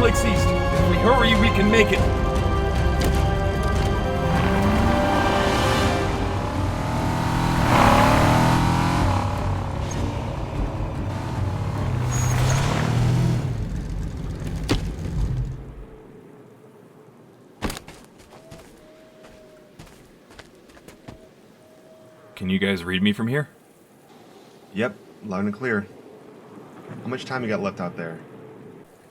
clicks east. If we hurry, we can make it. Can you guys read me from here? Yep, loud and clear. How much time you got left out there?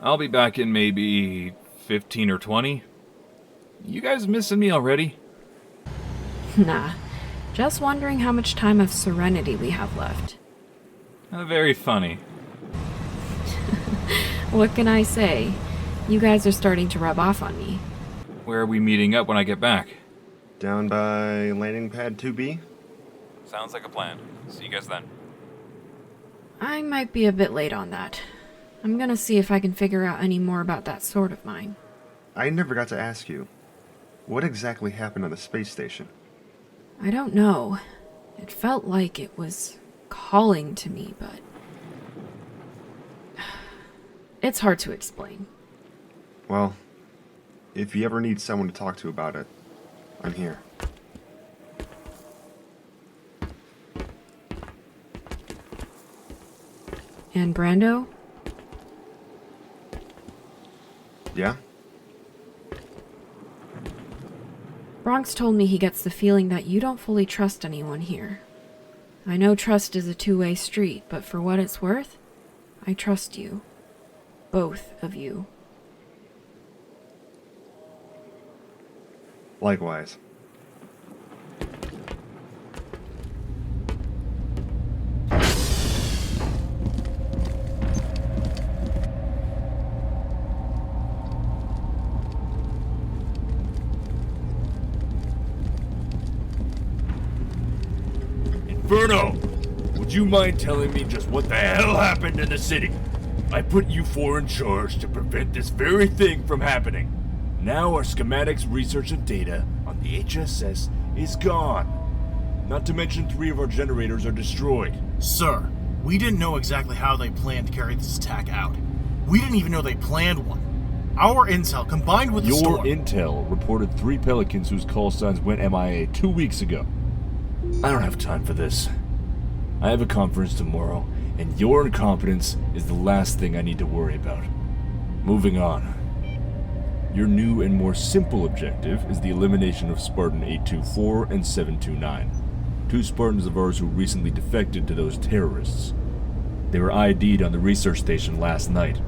I'll be back in maybe 15 or 20. You guys missing me already? Nah, just wondering how much time of serenity we have left. Very funny. What can I say? You guys are starting to rub off on me. Where are we meeting up when I get back? Down by landing pad 2B? Sounds like a plan. See you guys then. I might be a bit late on that. I'm gonna see if I can figure out any more about that sword of mine. I never got to ask you. What exactly happened on the space station? I don't know. It felt like it was calling to me, but... it's hard to explain. Well, if you ever need someone to talk to about it, I'm here. And Brando? Yeah? Bronx told me he gets the feeling that you don't fully trust anyone here. I know trust is a two-way street, but for what it's worth, I trust you. Both of you. Likewise. Inferno! Would you mind telling me just what the hell happened in the city? I put you four in charge to prevent this very thing from happening. Now our schematics, research, and data on the H.S.S. is gone. Not to mention 3 of our generators are destroyed. Sir, we didn't know exactly how they planned to carry this attack out. We didn't even know they planned one. Our intel, combined with the Your storm... intel reported 3 Pelicans whose call signs went MIA 2 weeks ago. I don't have time for this. I have a conference tomorrow, and your incompetence is the last thing I need to worry about. Moving on. Your new and more simple objective is the elimination of Spartan 824 and 729, 2 Spartans of ours who recently defected to those terrorists. They were ID'd on the research station last night.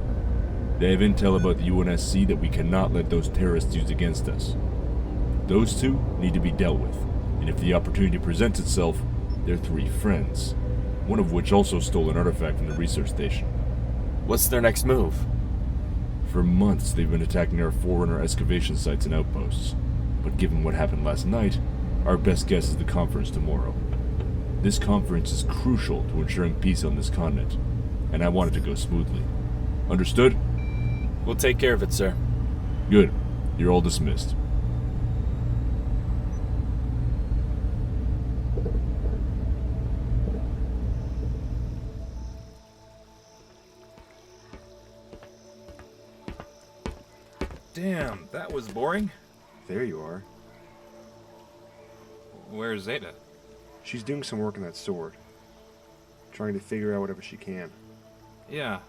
They have intel about the UNSC that we cannot let those terrorists use against us. Those 2 need to be dealt with, and if the opportunity presents itself, their 3 friends, one of which also stole an artifact from the research station. What's their next move? For months, they've been attacking our Forerunner excavation sites and outposts. But given what happened last night, our best guess is the conference tomorrow. This conference is crucial to ensuring peace on this continent, and I want it to go smoothly. Understood? We'll take care of it, sir. Good. You're all dismissed. Damn, that was boring. There you are. Where's Zeta? She's doing some work on that sword. Trying to figure out whatever she can. Yeah.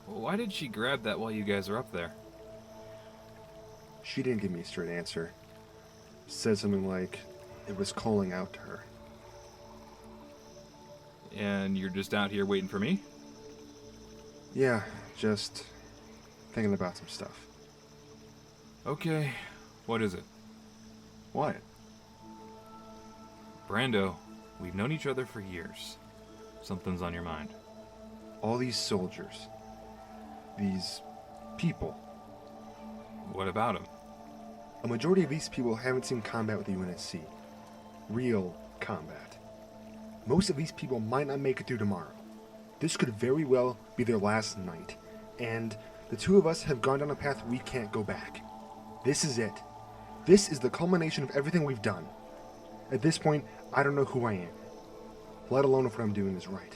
Why did she grab that while you guys are up there? She didn't give me a straight answer. Said something like, it was calling out to her. And you're just out here waiting for me? Yeah, just thinking about some stuff. Okay, what is it? What? Brando, we've known each other for years. Something's on your mind. All these soldiers. These people. What about them? A majority of these people haven't seen combat with the UNSC. Real combat. Most of these people might not make it through tomorrow. This could very well be their last night. And the 2 of us have gone down a path we can't go back. This is it. This is the culmination of everything we've done. At this point, I don't know who I am. Let alone if what I'm doing is right.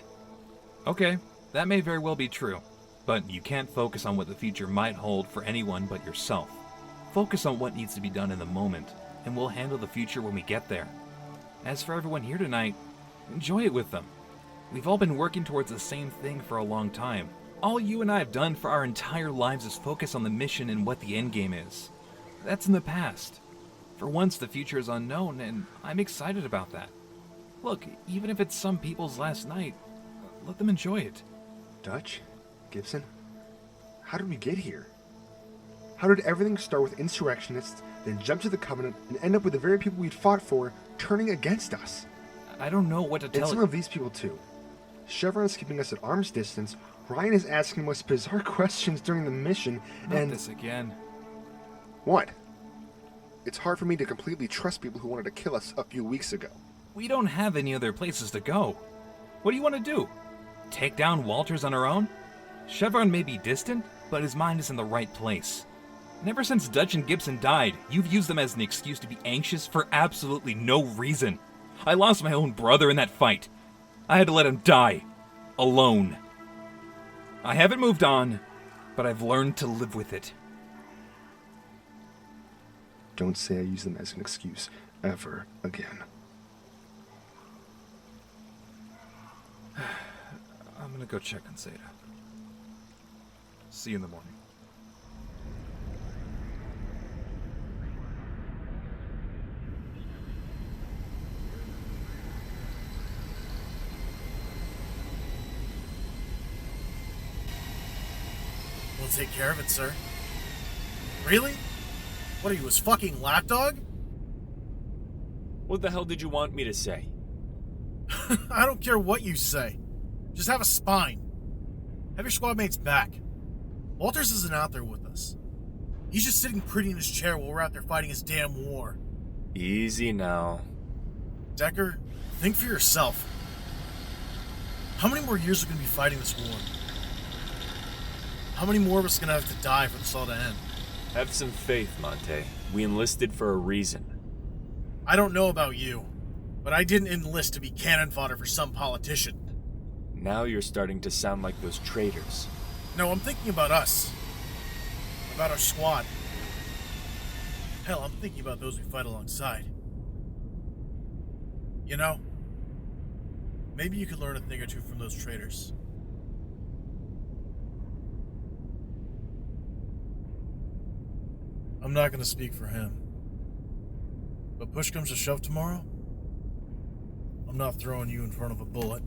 Okay, that may very well be true. But you can't focus on what the future might hold for anyone but yourself. Focus on what needs to be done in the moment, and we'll handle the future when we get there. As for everyone here tonight, enjoy it with them. We've all been working towards the same thing for a long time. All you and I have done for our entire lives is focus on the mission and what the endgame is. That's in the past. For once, the future is unknown, and I'm excited about that. Look, even if it's some people's last night, let them enjoy it. Dutch? Gibson? How did we get here? How did everything start with insurrectionists, then jump to the Covenant, and end up with the very people we'd fought for turning against us? I don't know what to And tell some you. of these people too. Chevron's keeping us at arm's distance, Ryan is asking us bizarre questions during the mission, Not and... this again. What? It's hard for me to completely trust people who wanted to kill us a few weeks ago. We don't have any other places to go. What do you want to do? Take down Walters on our own? Chevron may be distant, but his mind is in the right place. And ever since Dutch and Gibson died, you've used them as an excuse to be anxious for absolutely no reason. I lost my own brother in that fight. I had to let him die. Alone. I haven't moved on, but I've learned to live with it. Don't say I use them as an excuse ever again. I'm gonna go check on Zeta. See you in the morning. We'll take care of it, sir. Really? What are you, his fucking lapdog? What the hell did you want me to say? I don't care what you say. Just have a spine. Have your squad mates back. Walters isn't out there with us. He's just sitting pretty in his chair while we're out there fighting his damn war. Easy now. Decker, think for yourself. How many more years are we going to be fighting this war? How many more of us are going to have to die for this all to end? Have some faith, Monte. We enlisted for a reason. I don't know about you, but I didn't enlist to be cannon fodder for some politician. Now you're starting to sound like those traitors. No, I'm thinking about us. About our squad. Hell, I'm thinking about those we fight alongside. You know, maybe you could learn a thing or two from those traitors. I'm not going to speak for him. But push comes to shove tomorrow, I'm not throwing you in front of a bullet.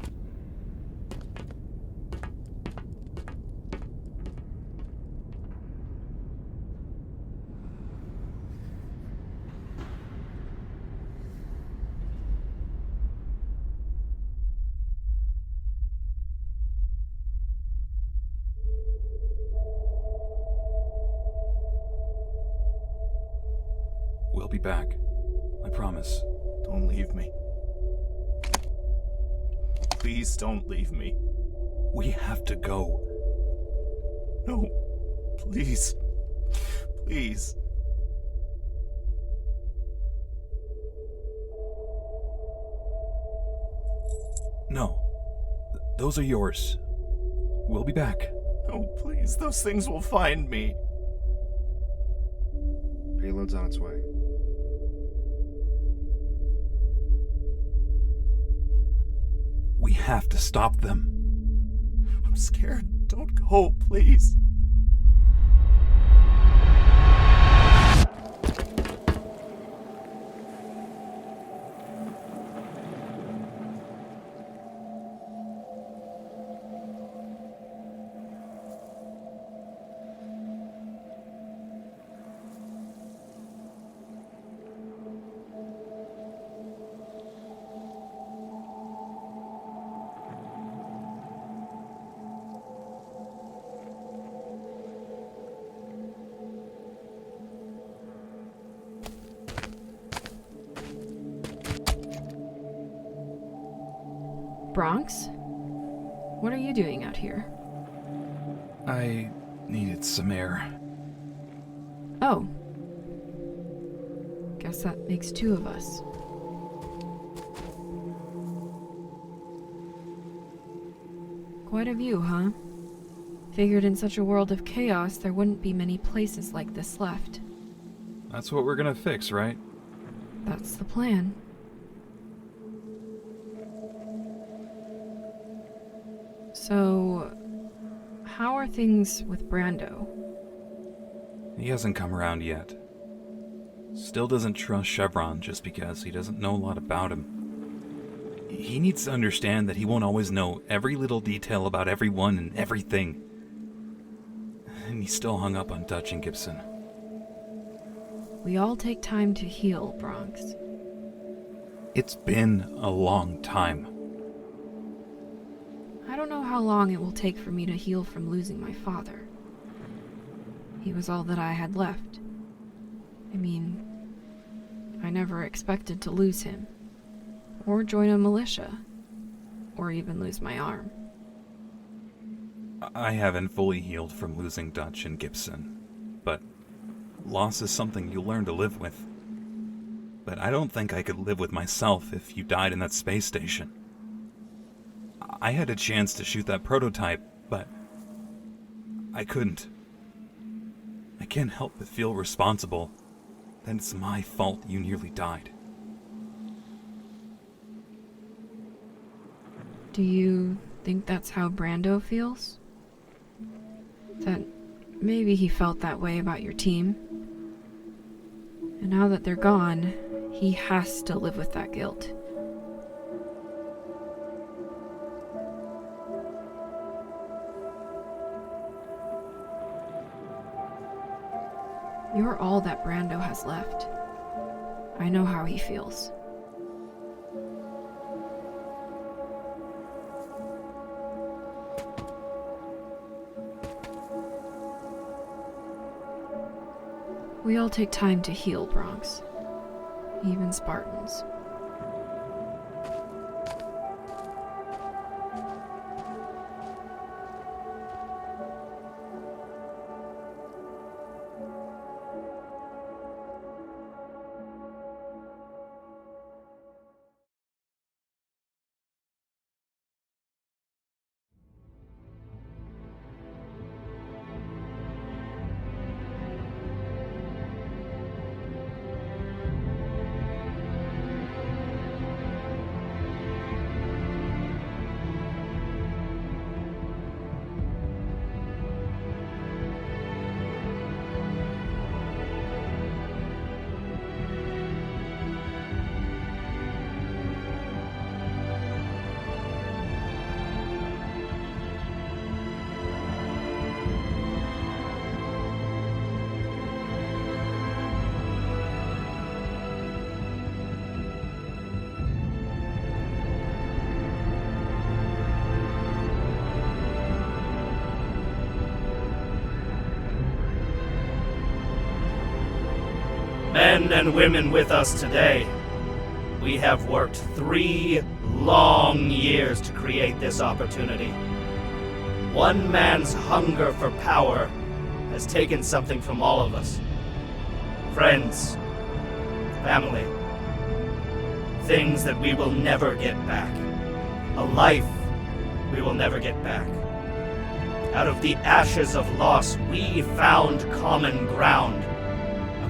We'll be back. I promise. Don't leave me. Please don't leave me. We have to go. No. Please. Please. No. Those are yours. We'll be back. No, please. Those things will find me. Payload's on its way. We have to stop them. I'm scared. Don't go, please. Bronx? What are you doing out here? I needed some air. Oh. Guess that makes two of us. Quite a view, huh? Figured in such a world of chaos, there wouldn't be many places like this left. That's what we're gonna fix, right? That's the plan. So, how are things with Brando? He hasn't come around yet. Still doesn't trust Chevron just because he doesn't know a lot about him. He needs to understand that he won't always know every little detail about everyone and everything. And he's still hung up on Dutch and Gibson. We all take time to heal, Bronx. It's been a long time. I don't know how long it will take for me to heal from losing my father. He was all that I had left. I mean, I never expected to lose him, or join a militia, or even lose my arm. I haven't fully healed from losing Dutch and Gibson, but loss is something you learn to live with. But I don't think I could live with myself if you died in that space station. I had a chance to shoot that prototype, but I couldn't. I can't help but feel responsible that it's my fault you nearly died. Do you think that's how Brando feels? That maybe he felt that way about your team? And now that they're gone, he has to live with that guilt. You're all that Brando has left. I know how he feels. We all take time to heal, Bronx. Even Spartans. Men and women with us today, we have worked 3 long years to create this opportunity. One man's hunger for power has taken something from all of us. Friends, family, things that we will never get back. A life we will never get back. Out of the ashes of loss, we found common ground.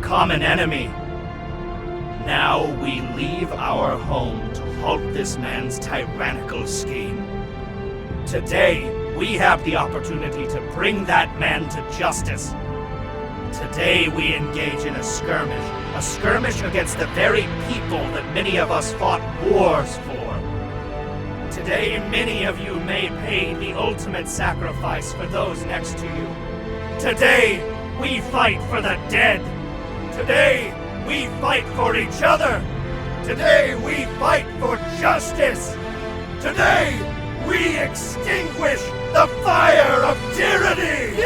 Common enemy. Now we leave our home to halt this man's tyrannical scheme. Today, we have the opportunity to bring that man to justice. Today we engage in a skirmish against the very people that many of us fought wars for. Today, many of you may pay the ultimate sacrifice for those next to you. Today, we fight for the dead. Today, we fight for each other. Today, we fight for justice. Today, we extinguish the fire of tyranny!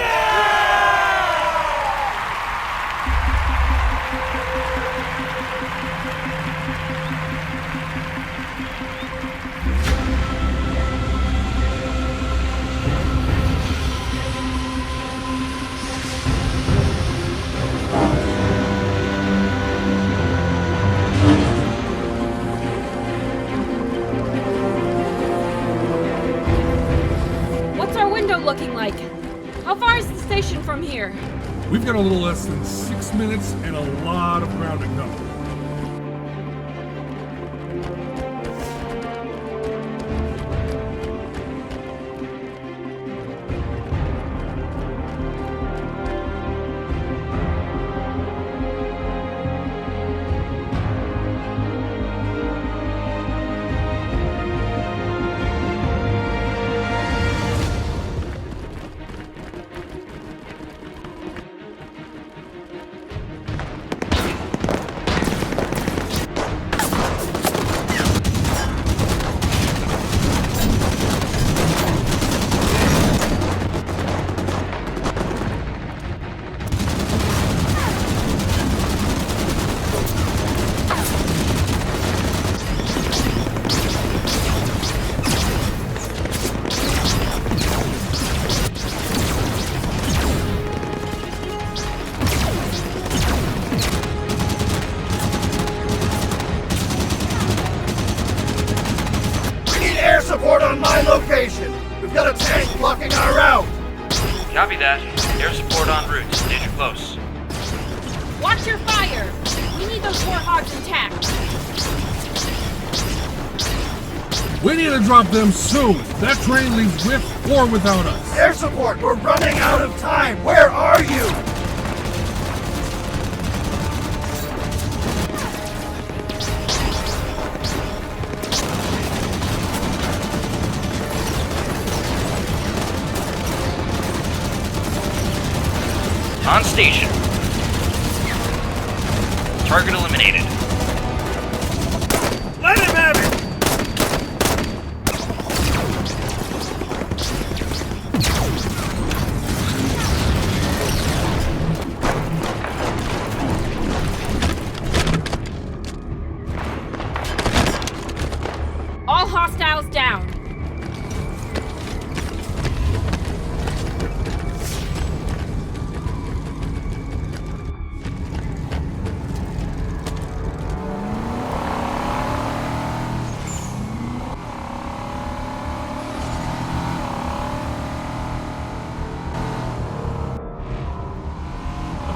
What's our window looking like? far is the station from here? We've got a little less than 6 minutes and a lot of ground to cover. Support on my location! We've got a tank blocking our route! Copy that. Air support en route. Stage close. Watch your fire! We need those warthogs intact! We need to drop them soon! That train leaves with or without us! Air support! We're running out of time! Where are you? On station. Target eliminated. Let him have it! All hostiles down!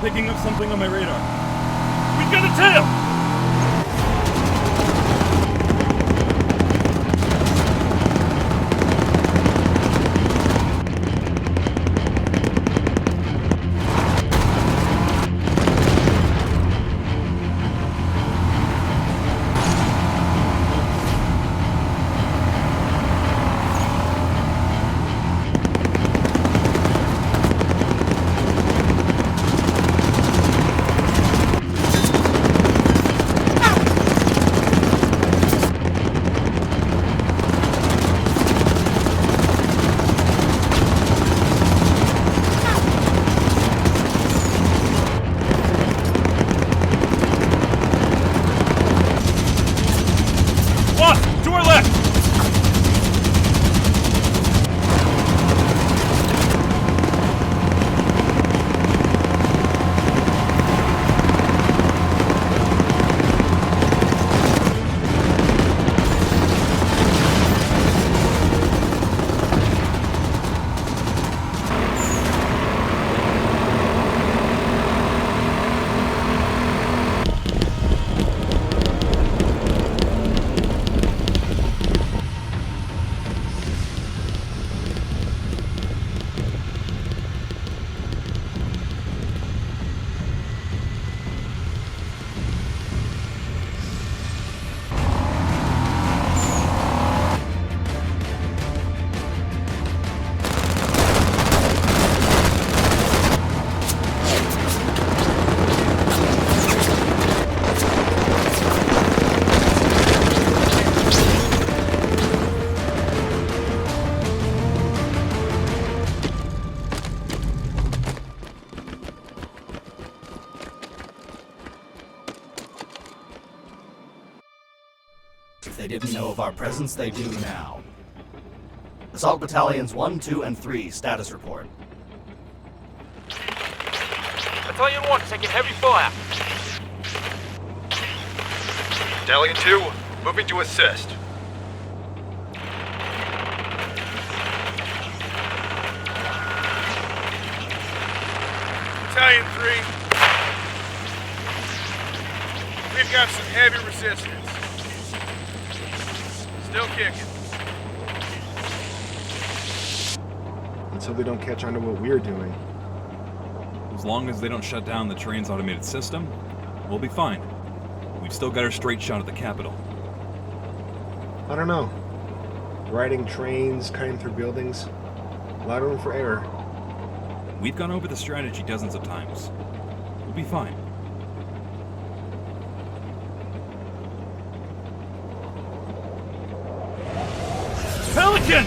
Picking up something on my radar. We've got a tail! If they didn't know of our presence, they do now. Assault Battalions 1, 2, and 3, status report. Battalion 1 taking heavy fire. Battalion 2, moving to assist. Battalion 3. We've got some heavy resistance. Still kicking. Let's hope they don't catch on to what we're doing. As long as they don't shut down the train's automated system, we'll be fine. We've still got our straight shot at the capital. I don't know. Riding trains, cutting through buildings. A lot of room for error. We've gone over the strategy dozens of times. We'll be fine. Pelican!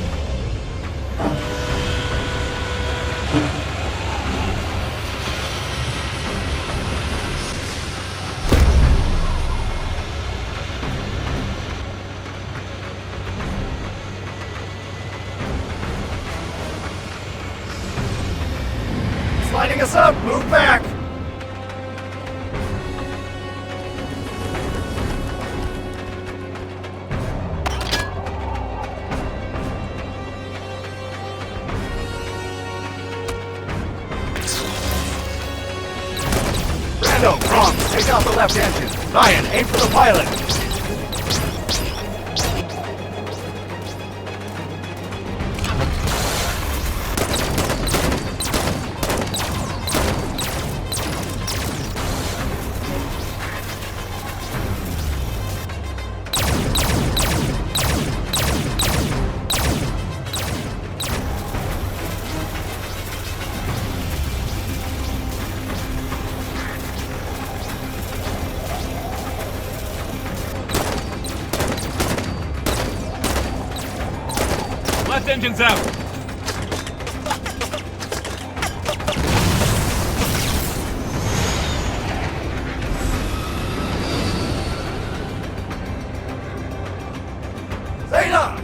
Lighting us up! Move back! Brando, Bronx, take out the left engine. Ryan, aim for the pilot. Left engine's out! Zeta!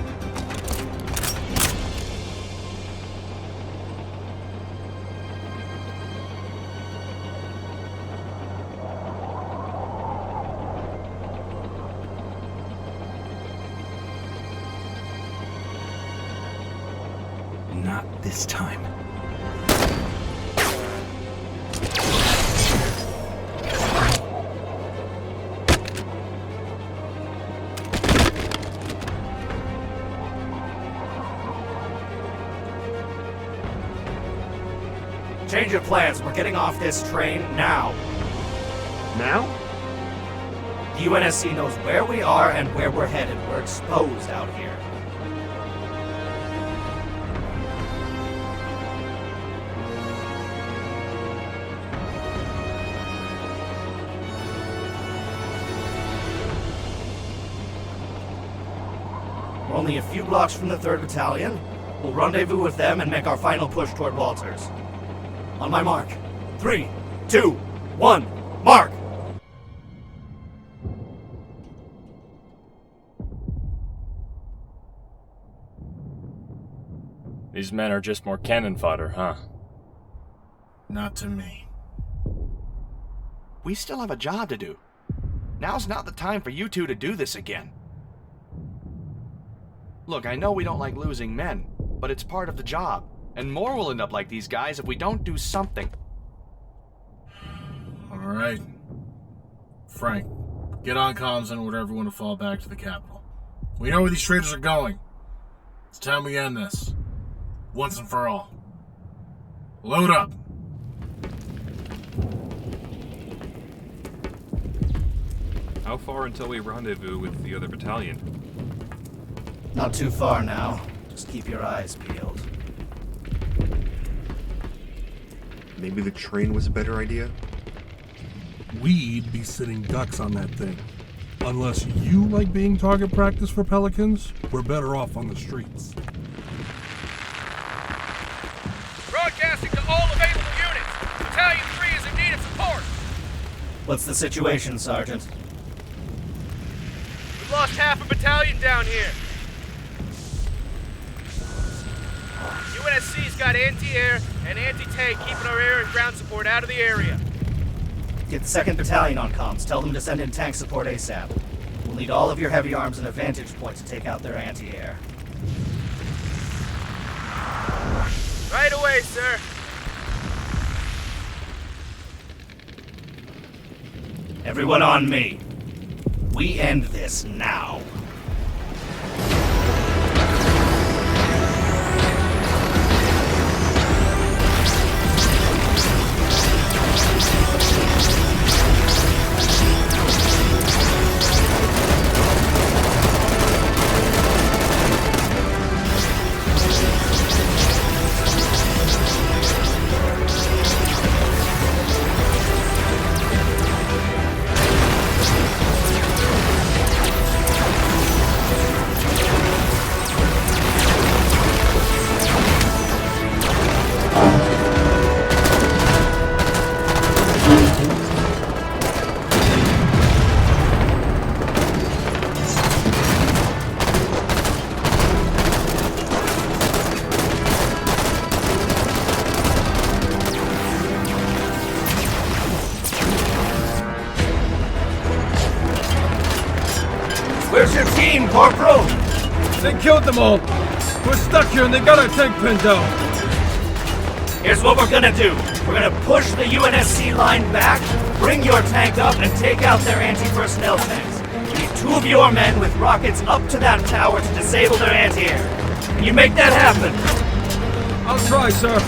Not this time. Change of plans. We're getting off this train now. Now? The UNSC knows where we are and where we're headed. We're exposed out here. We're only a few blocks from the 3rd Battalion. We'll rendezvous with them and make our final push toward Walters. On my mark. 3, 2, 1, mark! These men are just more cannon fodder, huh? Not to me. We still have a job to do. Now's not the time for you two to do this again. Look, I know we don't like losing men, but it's part of the job. And more will end up like these guys if we don't do something. Alright. Frank, get on comms and order everyone to fall back to the capital. We know where these traitors are going. It's time we end this. Once and for all. Load up. How far until we rendezvous with the other battalion? Not too far now. Just keep your eyes peeled. Maybe the train was a better idea? We'd be sitting ducks on that thing. Unless you like being target practice for Pelicans, we're better off on the streets. Broadcasting to all available units. Battalion 3 is in need of support. What's the situation, Sergeant? We've lost half a battalion down here. UNSC's got anti-air and anti-tank keeping our air and ground support out of the area. Get the 2nd Battalion on comms. Tell them to send in tank support ASAP. We'll need all of your heavy arms and a vantage point to take out their anti-air. Right away, sir. Everyone on me. We end this now. Where's your team, Corporal? They killed them all. We're stuck here and they got our tank pinned down. Here's what we're gonna do. We're gonna push the UNSC line back, bring your tank up, and take out their anti-personnel tanks. We need 2 of your men with rockets up to that tower to disable their anti-air. Can you make that happen? I'll try, sir.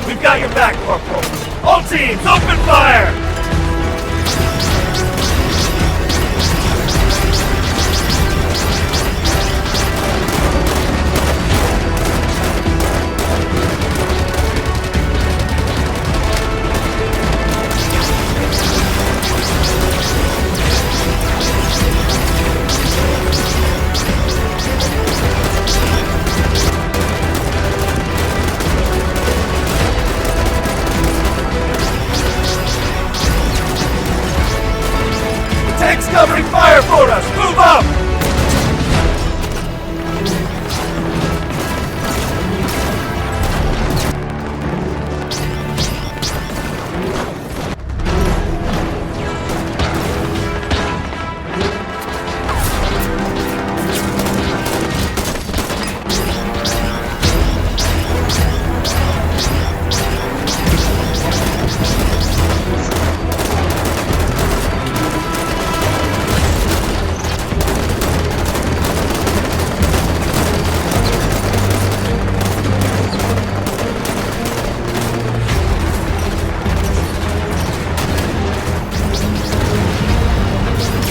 We've got your back, Corporal. All teams, open fire! Tanks covering fire for us! Move up!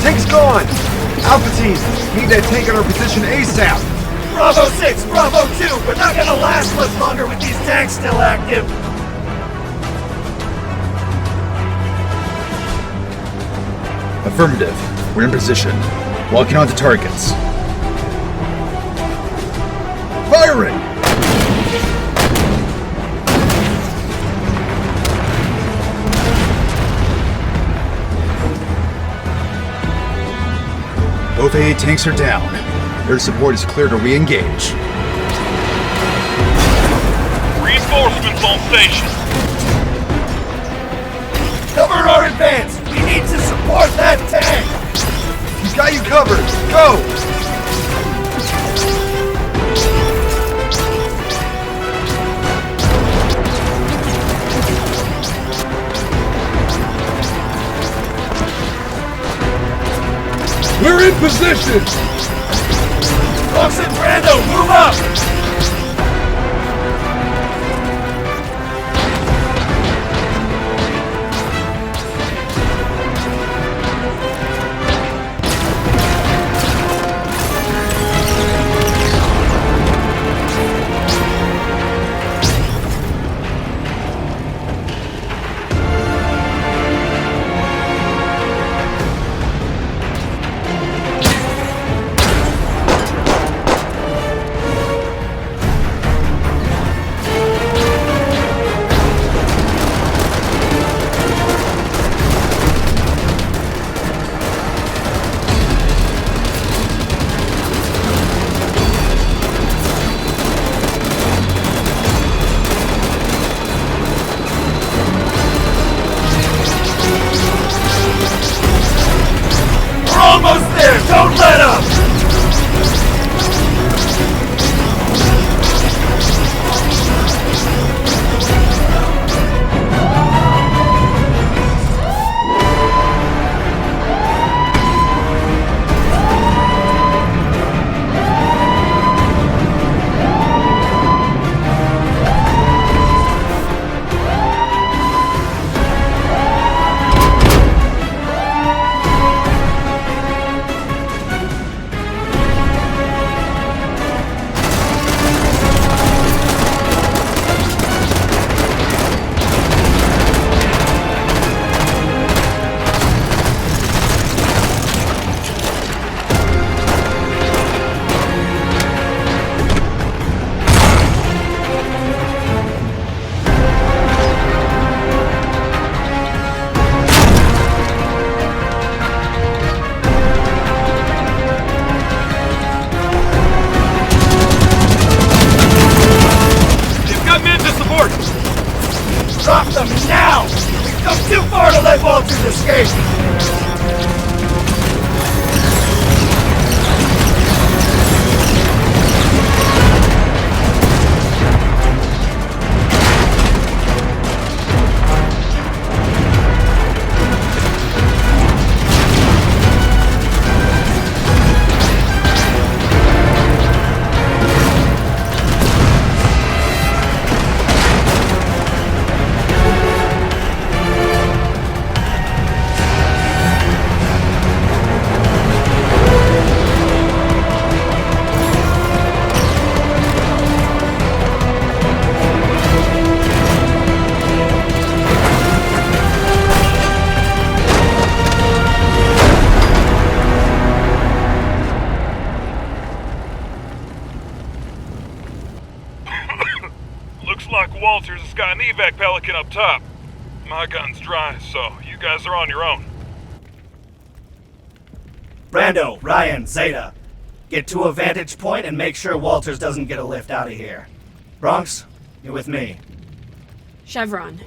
Tank's gone! Alpha team, we need that tank in our position ASAP! Bravo 6, Bravo 2, we're not gonna last much longer with these tanks still active! Affirmative. We're in position. Walking onto targets. Firing! Both AA tanks are down. Air support is clear to re-engage. Reinforcements on station. Cover our advance! We need to support that tank! He's got you covered! Go! We're in position! Bronx and Brando, move up! Drop them now! We've come too far to let Walters escape! Walters has got an evac Pelican up top. My gun's dry, so you guys are on your own. Brando, Ryan, Zeta. Get to a vantage point and make sure Walters doesn't get a lift out of here. Bronx, you're with me. Chevron,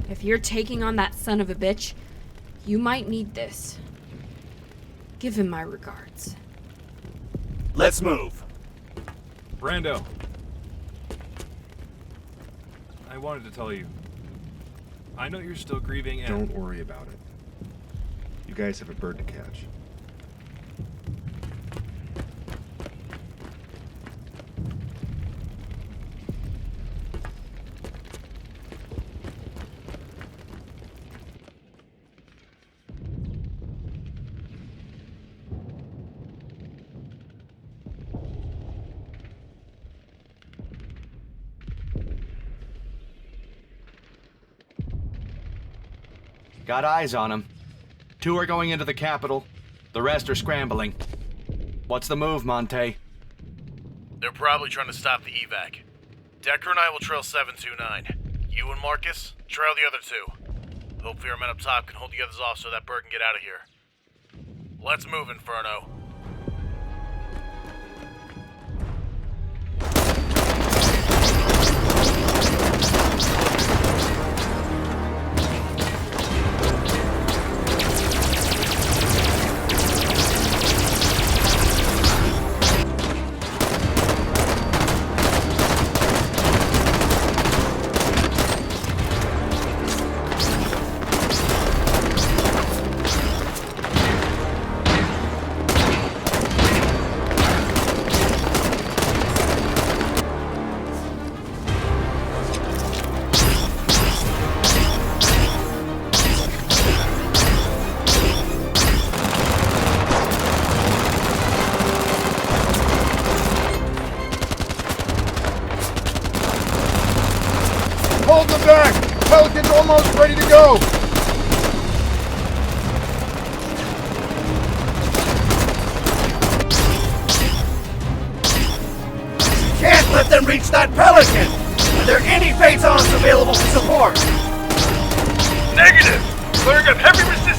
if you're taking on that son of a bitch, you might need this. Give him my regards. Let's move. Brando. I wanted to tell you. I know you're still grieving and... Don't worry about it. You guys have a bird to catch. Got eyes on them. 2 are going into the Capitol. The rest are scrambling. What's the move, Monte? They're probably trying to stop the evac. Decker and I will trail 729. You and Marcus, trail the other 2. Hopefully our men up top can hold the others off so that bird can get out of here. Let's move, Inferno. Hold them back! Pelican's almost ready to go! Can't let them reach that Pelican! Are there any Phaetons available for support? Negative! Clearing up heavy resistance!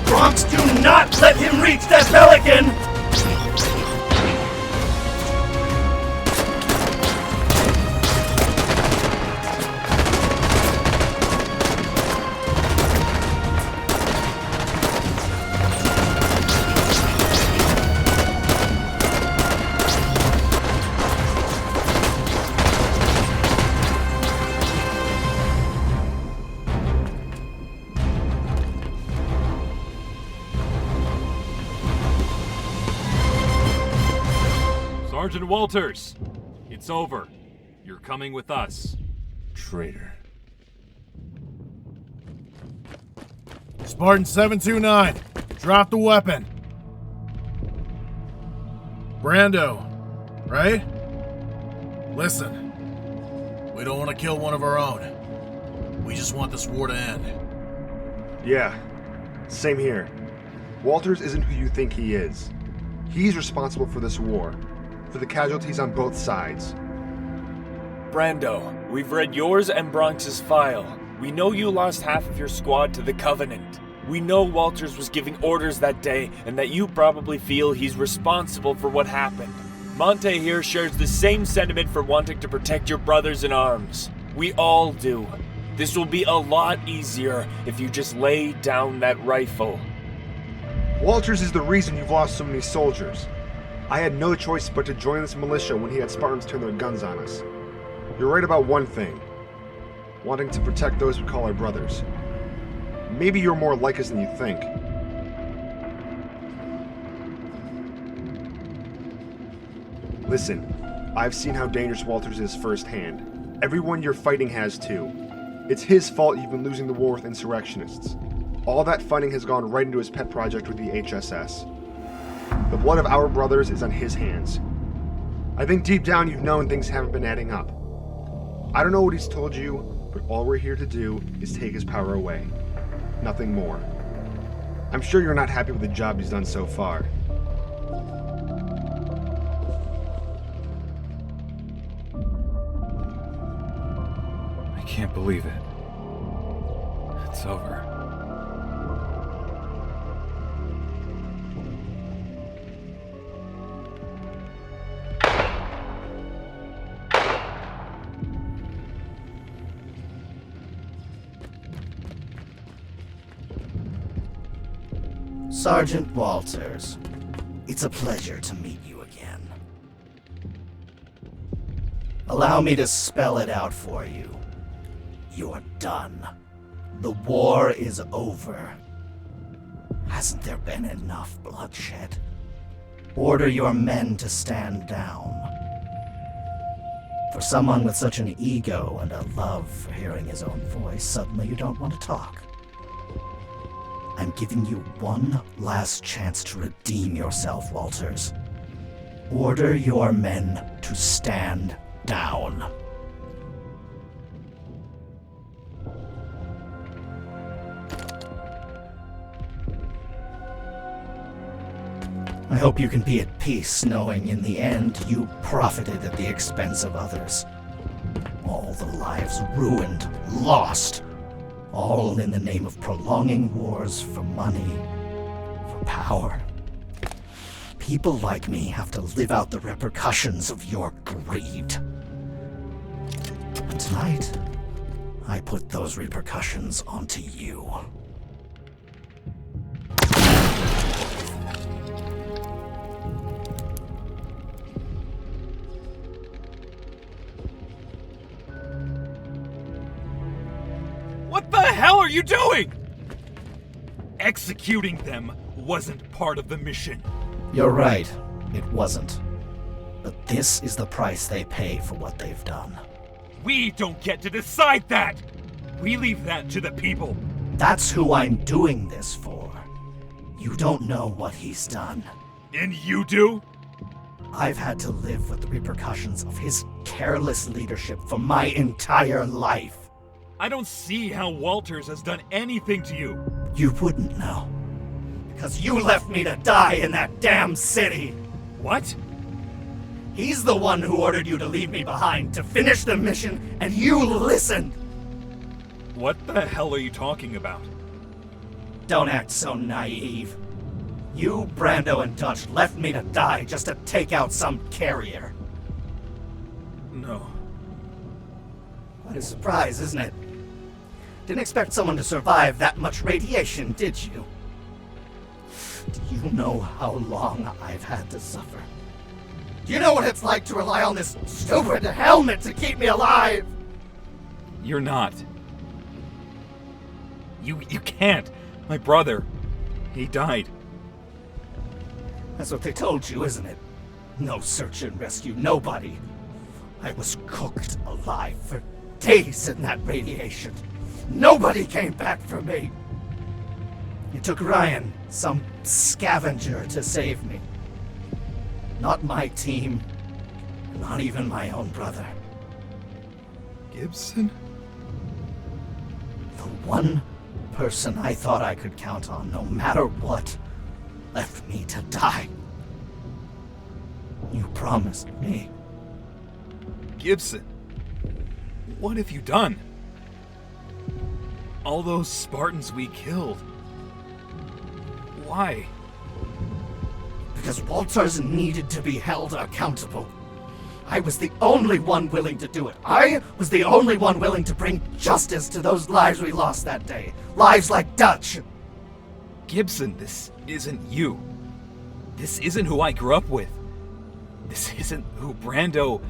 Bronx, do not let him reach that Pelican! Sergeant Walters, it's over. You're coming with us. Traitor. Spartan 729, drop the weapon. Brando, right? Listen, we don't want to kill one of our own. We just want this war to end. Yeah, same here. Walters isn't who you think he is. He's responsible for this war, for the casualties on both sides. Brando, we've read yours and Bronx's file. We know you lost half of your squad to the Covenant. We know Walters was giving orders that day, and that you probably feel he's responsible for what happened. Monte here shares the same sentiment for wanting to protect your brothers in arms. We all do. This will be a lot easier if you just lay down that rifle. Walters is the reason you've lost so many soldiers. I had no choice but to join this militia when he had Spartans turn their guns on us. You're right about one thing. Wanting to protect those we call our brothers. Maybe you're more like us than you think. Listen, I've seen how dangerous Walters is firsthand. Everyone you're fighting has too. It's his fault you've been losing the war with insurrectionists. All that funding has gone right into his pet project with the H.S.S. The blood of our brothers is on his hands. I think deep down you've known things haven't been adding up. I don't know what he's told you, but all we're here to do is take his power away. Nothing more. I'm sure you're not happy with the job he's done so far. I can't believe it. It's over. Sergeant Walters, it's a pleasure to meet you again. Allow me to spell it out for you. You're done. The war is over. Hasn't there been enough bloodshed? Order your men to stand down. For someone with such an ego and a love for hearing his own voice, suddenly you don't want to talk. I'm giving you one last chance to redeem yourself, Walters. Order your men to stand down. I hope you can be at peace knowing in the end you profited at the expense of others. All the lives ruined, lost. All in the name of prolonging wars for money, for power. People like me have to live out the repercussions of your greed. And tonight, I put those repercussions onto you. What the hell are you doing? Executing them wasn't part of the mission. You're right, it wasn't. But this is the price they pay for what they've done. We don't get to decide that! We leave that to the people. That's who I'm doing this for. You don't know what he's done. And you do? I've had to live with the repercussions of his careless leadership for my entire life. I don't see how Walters has done anything to you. You wouldn't know. Because you left me to die in that damn city. What? He's the one who ordered you to leave me behind to finish the mission, and you listened. What the hell are you talking about? Don't act so naive. You, Brando, and Dutch left me to die just to take out some carrier. No. What a surprise, isn't it? Didn't expect someone to survive that much radiation, did you? Do you know how long I've had to suffer? Do you know what it's like to rely on this stupid helmet to keep me alive? You're not. You can't. My brother, he died. That's what they told you, isn't it? No search and rescue, nobody. I was cooked alive for days in that radiation. Nobody came back for me. It took Ryan, some scavenger, to save me. Not my team. Not even my own brother. Gibson? The one person I thought I could count on, no matter what, left me to die. You promised me. Gibson, what have you done? All those Spartans we killed, Why? Because Walters needed to be held accountable. I was the only one willing to do it. I was the only one willing to bring justice to those lives we lost that day. Lives like Dutch. Gibson, this isn't you. This isn't who I grew up with. This isn't who Brando,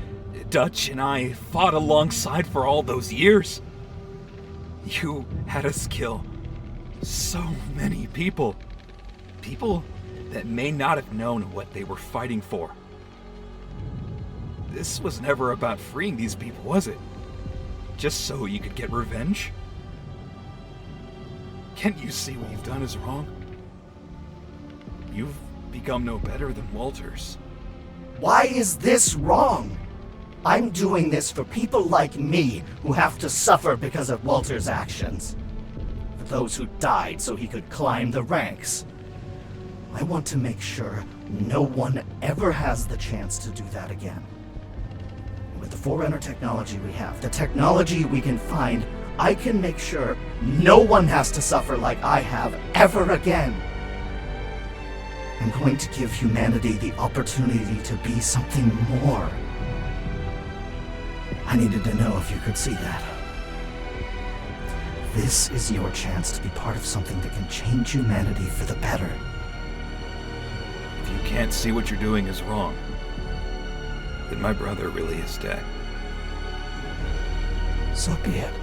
Dutch, and I fought alongside for all those years. You had us kill so many people. People that may not have known what they were fighting for. This was never about freeing these people, was it? Just so you could get revenge? Can't you see what you've done is wrong? You've become no better than Walters. Why is this wrong? I'm doing this for people like me who have to suffer because of Walter's actions. For those who died so he could climb the ranks. I want to make sure no one ever has the chance to do that again. With the Forerunner technology we have, the technology we can find, I can make sure no one has to suffer like I have ever again. I'm going to give humanity the opportunity to be something more. I needed to know if you could see that. This is your chance to be part of something that can change humanity for the better. If you can't see what you're doing is wrong, then my brother really is dead. So be it.